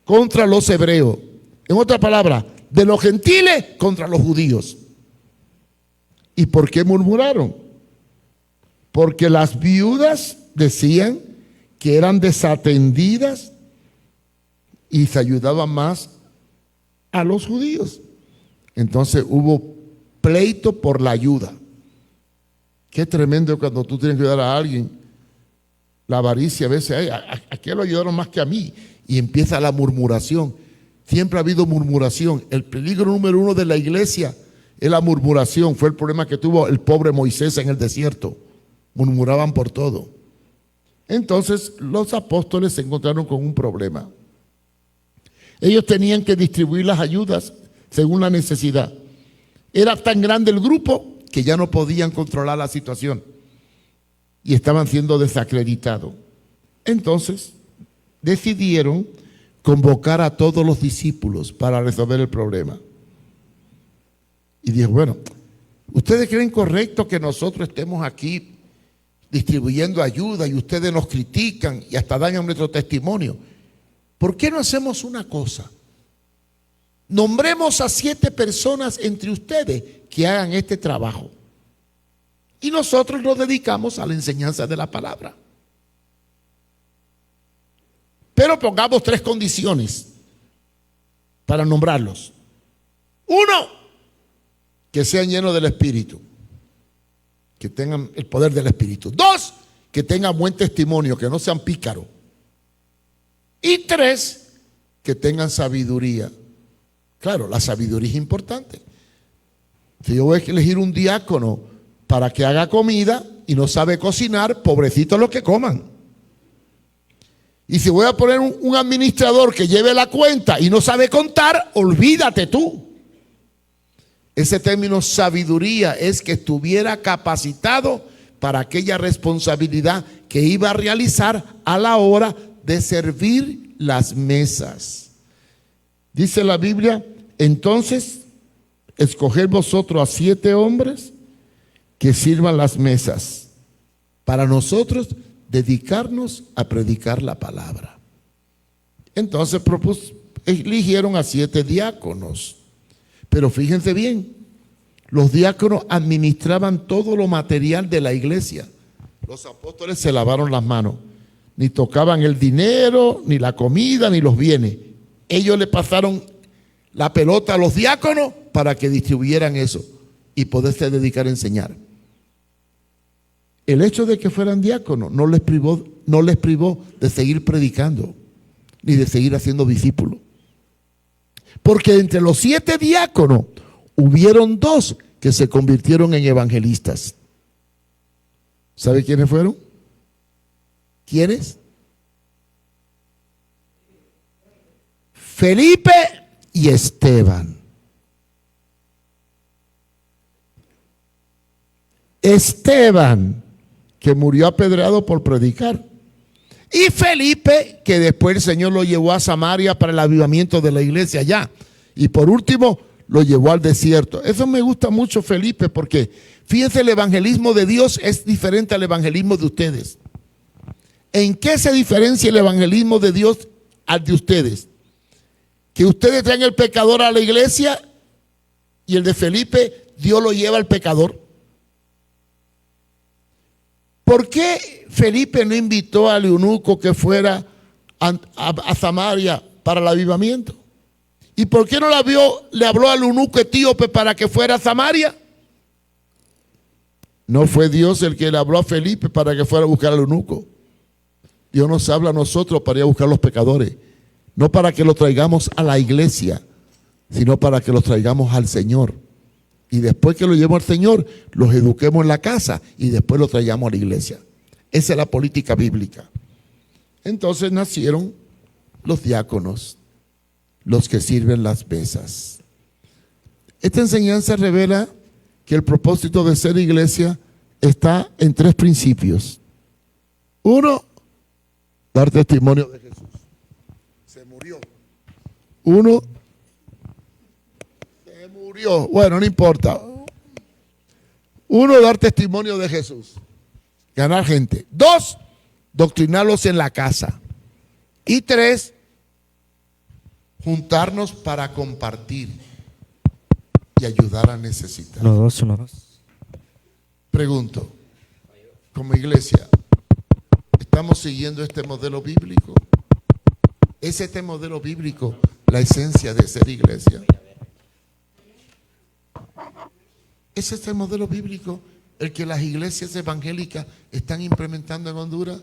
contra los hebreos. En otra palabra, de los gentiles contra los judíos. ¿Y por qué murmuraron? Porque las viudas decían que eran desatendidas y se ayudaban más a los judíos. Entonces hubo pleito por la ayuda. Qué tremendo cuando tú tienes que ayudar a alguien. La avaricia a veces, ¿a qué lo ayudaron más que a mí? Y empieza la murmuración. Siempre ha habido murmuración. El peligro número 1 de la iglesia es la murmuración. Fue el problema que tuvo el pobre Moisés en el desierto. Murmuraban por todo. Entonces los apóstoles se encontraron con un problema. Ellos tenían que distribuir las ayudas según la necesidad. Era tan grande el grupo que ya no podían controlar la situación y estaban siendo desacreditados. Entonces decidieron convocar a todos los discípulos para resolver el problema. Y dijo, bueno, ¿ustedes creen correcto que nosotros estemos aquí distribuyendo ayuda y ustedes nos critican y hasta dañan nuestro testimonio? ¿Por qué no hacemos una cosa? Nombremos a 7 personas entre ustedes que hagan este trabajo. Y nosotros nos dedicamos a la enseñanza de la palabra. Pero pongamos 3 condiciones para nombrarlos. 1, que sean llenos del Espíritu, que tengan el poder del Espíritu. 2, que tengan buen testimonio, que no sean pícaros. Y 3, que tengan sabiduría. Claro, la sabiduría es importante. Si yo voy a elegir un diácono para que haga comida y no sabe cocinar, pobrecitos los que coman. Y si voy a poner un administrador que lleve la cuenta y no sabe contar, olvídate tú. Ese término sabiduría es que estuviera capacitado para aquella responsabilidad que iba a realizar a la hora de servir las mesas. Dice la Biblia, entonces, escoged vosotros a 7 hombres que sirvan las mesas, para nosotros dedicarnos a predicar la palabra. Entonces eligieron a 7 diáconos. Pero fíjense bien, los diáconos administraban todo lo material de la iglesia. Los apóstoles se lavaron las manos, ni tocaban el dinero, ni la comida, ni los bienes. Ellos le pasaron la pelota a los diáconos para que distribuyeran eso y poderse dedicar a enseñar. El hecho de que fueran diáconos no les privó de seguir predicando, ni de seguir haciendo discípulos. Porque entre los 7 diáconos hubieron 2 que se convirtieron en evangelistas. ¿Sabe quiénes fueron? ¿Quiénes? Felipe y Esteban. Esteban, que murió apedreado por predicar. Y Felipe, que después el Señor lo llevó a Samaria para el avivamiento de la iglesia allá. Y por último, lo llevó al desierto. Eso me gusta mucho, Felipe, porque fíjense, el evangelismo de Dios es diferente al evangelismo de ustedes. ¿En qué se diferencia el evangelismo de Dios al de ustedes? Que ustedes traen el pecador a la iglesia y el de Felipe, Dios lo lleva al pecador. ¿Por qué Felipe no invitó al eunuco que fuera a Samaria para el avivamiento? ¿Y por qué no le habló al eunuco etíope para que fuera a Samaria? No fue Dios el que le habló a Felipe para que fuera a buscar al eunuco. Dios nos habla a nosotros para ir a buscar a los pecadores. No para que los traigamos a la iglesia, sino para que los traigamos al Señor. Y después que lo llevemos al Señor, los eduquemos en la casa y después los traigamos a la iglesia. Esa es la política bíblica. Entonces nacieron los diáconos, los que sirven las mesas. Esta enseñanza revela que el propósito de ser iglesia está en 3 principios. 1, dar testimonio de Jesús. Se murió. 1, se murió. Bueno, no importa. 1, dar testimonio de Jesús. Ganar gente. 2, doctrinarlos en la casa. Y 3, juntarnos para compartir y ayudar a necesitar. 1, 2, 1, 2. Pregunto, como iglesia, ¿estamos siguiendo este modelo bíblico? ¿Es este modelo bíblico la esencia de ser iglesia? ¿Es este modelo bíblico el que las iglesias evangélicas están implementando en Honduras?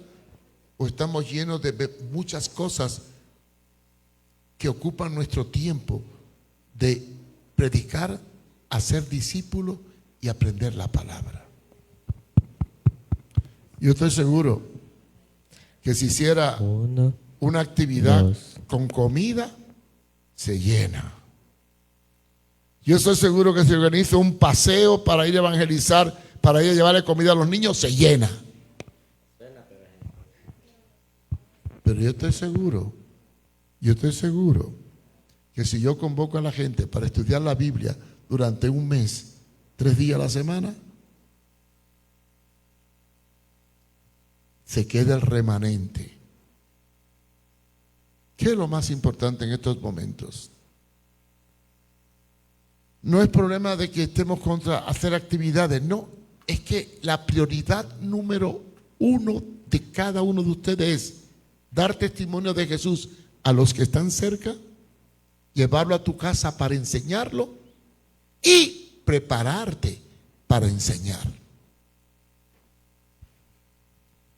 ¿O estamos llenos de muchas cosas que ocupan nuestro tiempo de predicar, hacer discípulos y aprender la palabra? Yo estoy seguro que si hiciera una actividad con comida, se llena. Yo estoy seguro que si organiza un paseo para ir a evangelizar, para ir a llevarle comida a los niños, se llena. Pero yo estoy seguro que si yo convoco a la gente para estudiar la Biblia durante un mes, 3 días a la semana, se queda el remanente. ¿Qué es lo más importante en estos momentos? No es problema de que estemos contra hacer actividades, no. Es que la prioridad número 1 de cada uno de ustedes es dar testimonio de Jesús a los que están cerca, llevarlo a tu casa para enseñarlo y prepararte para enseñar.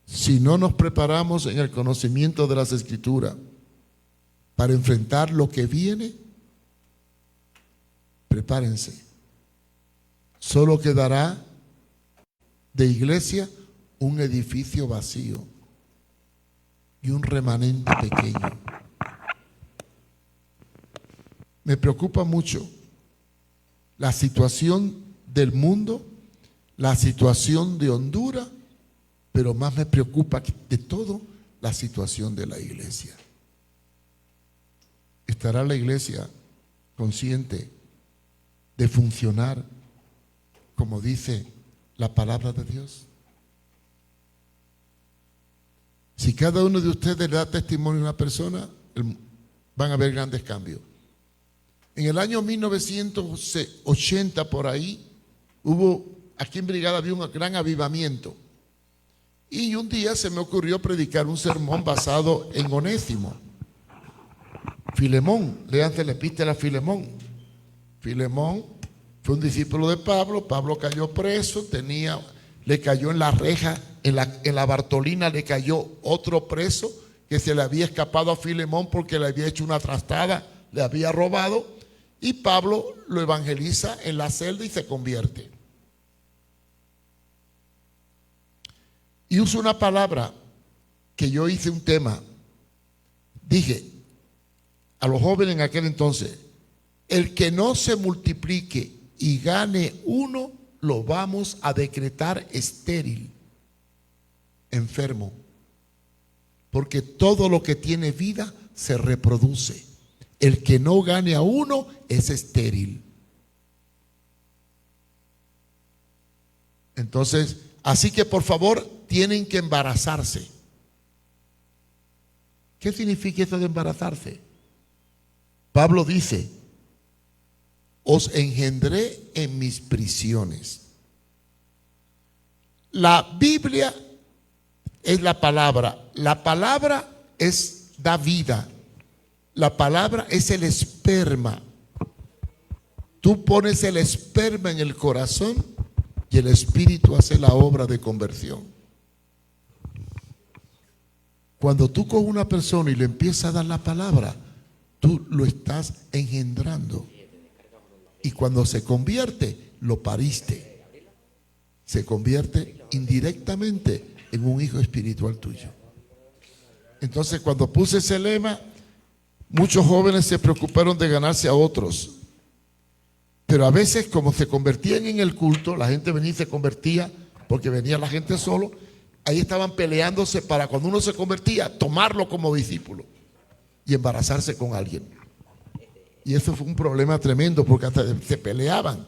Si no nos preparamos en el conocimiento de las Escrituras, para enfrentar lo que viene, prepárense. Solo quedará de iglesia un edificio vacío y un remanente pequeño. Me preocupa mucho la situación del mundo, la situación de Honduras, pero más me preocupa de todo la situación de la iglesia. ¿Estará la iglesia consciente de funcionar como dice la palabra de Dios? Si cada uno de ustedes le da testimonio a una persona, van a haber grandes cambios. En el año 1980 por ahí, aquí en Brigada había un gran avivamiento. Y un día se me ocurrió predicar un sermón basado en Onésimo. Filemón, léanse la epístola a Filemón. Filemón fue un discípulo de Pablo. Pablo cayó preso, le cayó en la reja, en la Bartolina le cayó otro preso que se le había escapado a Filemón porque le había hecho una trastada, le había robado, y Pablo lo evangeliza en la celda y se convierte. Y uso una palabra que yo hice un tema. Dije a los jóvenes en aquel entonces: el que no se multiplique y gane uno, lo vamos a decretar estéril, enfermo, porque todo lo que tiene vida se reproduce. El que no gane a uno es estéril. Entonces, así que por favor, tienen que embarazarse. ¿Qué significa eso de embarazarse? Pablo dice: os engendré en mis prisiones. La Biblia es la palabra. La palabra da vida. La palabra es el esperma. Tú pones el esperma en el corazón y el Espíritu hace la obra de conversión. Cuando tú con una persona y le empiezas a dar la palabra, tú lo estás engendrando. Y cuando se convierte, lo pariste. Se convierte indirectamente en un hijo espiritual tuyo. Entonces, cuando puse ese lema, muchos jóvenes se preocuparon de ganarse a otros. Pero a veces, como se convertían en el culto, la gente venía y se convertía porque venía la gente solo. Ahí estaban peleándose para cuando uno se convertía, tomarlo como discípulo y embarazarse con alguien. Y eso fue un problema tremendo porque hasta se peleaban.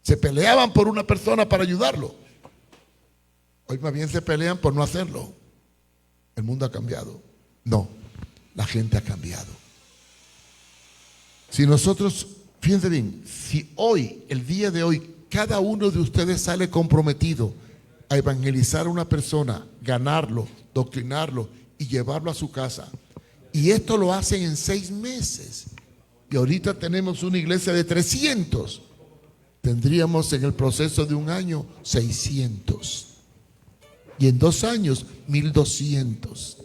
Se peleaban por una persona para ayudarlo. Hoy más bien se pelean por no hacerlo. El mundo ha cambiado. No, la gente ha cambiado. Si nosotros, fíjense bien, si hoy, el día de hoy, cada uno de ustedes sale comprometido a evangelizar a una persona, ganarlo, doctrinarlo y llevarlo a su casa, y esto lo hacen en 6 meses, y ahorita tenemos una iglesia de 300, tendríamos en el proceso de un año 600, y en 2 años 1200.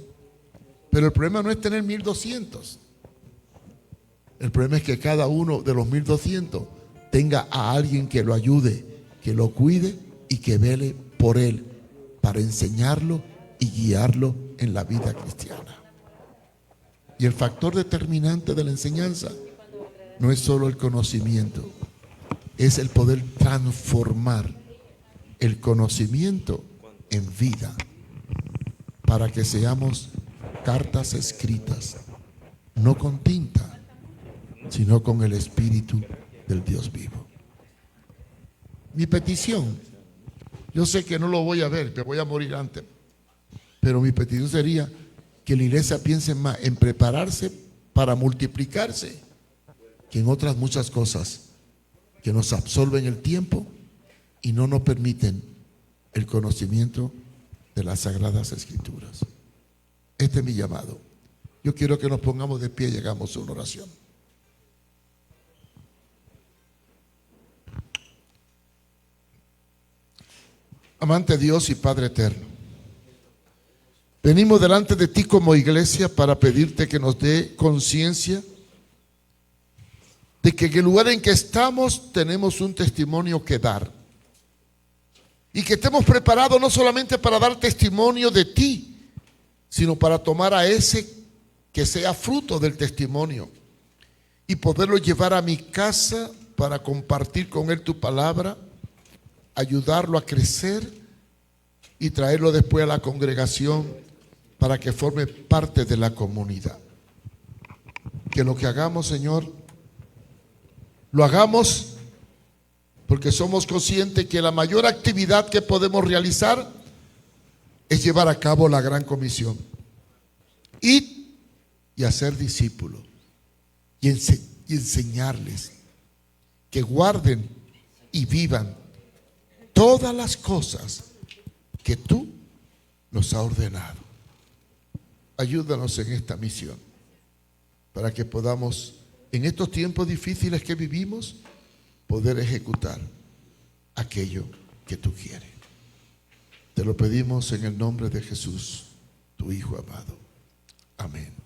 Pero el problema no es tener 1200. El problema es que cada uno de los 1200 tenga a alguien que lo ayude, que lo cuide y que vele por él para enseñarlo y guiarlo en la vida cristiana. Y el factor determinante de la enseñanza no es solo el conocimiento, es el poder transformar el conocimiento en vida para que seamos cartas escritas, no con tinta, sino con el Espíritu del Dios vivo. Mi petición, yo sé que no lo voy a ver, me voy a morir antes, pero mi petición sería que la iglesia piense más en prepararse para multiplicarse que en otras muchas cosas que nos absorben el tiempo y no nos permiten el conocimiento de las Sagradas Escrituras. Este es mi llamado. Yo quiero que nos pongamos de pie y hagamos una oración. Amante Dios y Padre eterno, Venimos delante de ti como iglesia para pedirte que nos dé conciencia de que en el lugar en que estamos tenemos un testimonio que dar. Y que estemos preparados no solamente para dar testimonio de ti, sino para tomar a ese que sea fruto del testimonio y poderlo llevar a mi casa para compartir con él tu palabra, ayudarlo a crecer y traerlo después a la congregación para que forme parte de la comunidad. Que lo que hagamos, Señor, lo hagamos porque somos conscientes que la mayor actividad que podemos realizar es llevar a cabo la gran comisión. Id y hacer discípulos y enseñarles que guarden y vivan todas las cosas que tú nos has ordenado. Ayúdanos en esta misión para que podamos, en estos tiempos difíciles que vivimos, poder ejecutar aquello que tú quieres. Te lo pedimos en el nombre de Jesús, tu Hijo amado. Amén.